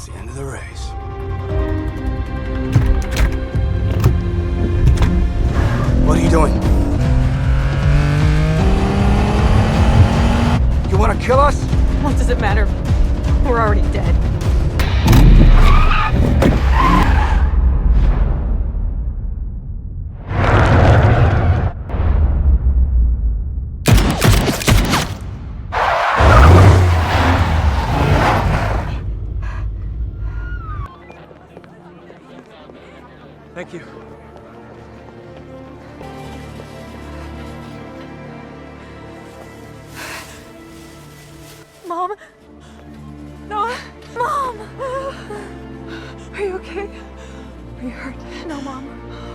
It's the end of the race. What are you doing? You want to kill us? What does it matter? We're already dead. Thank you. Mom? No. Mom! Are you okay? Are you hurt? No, Mom.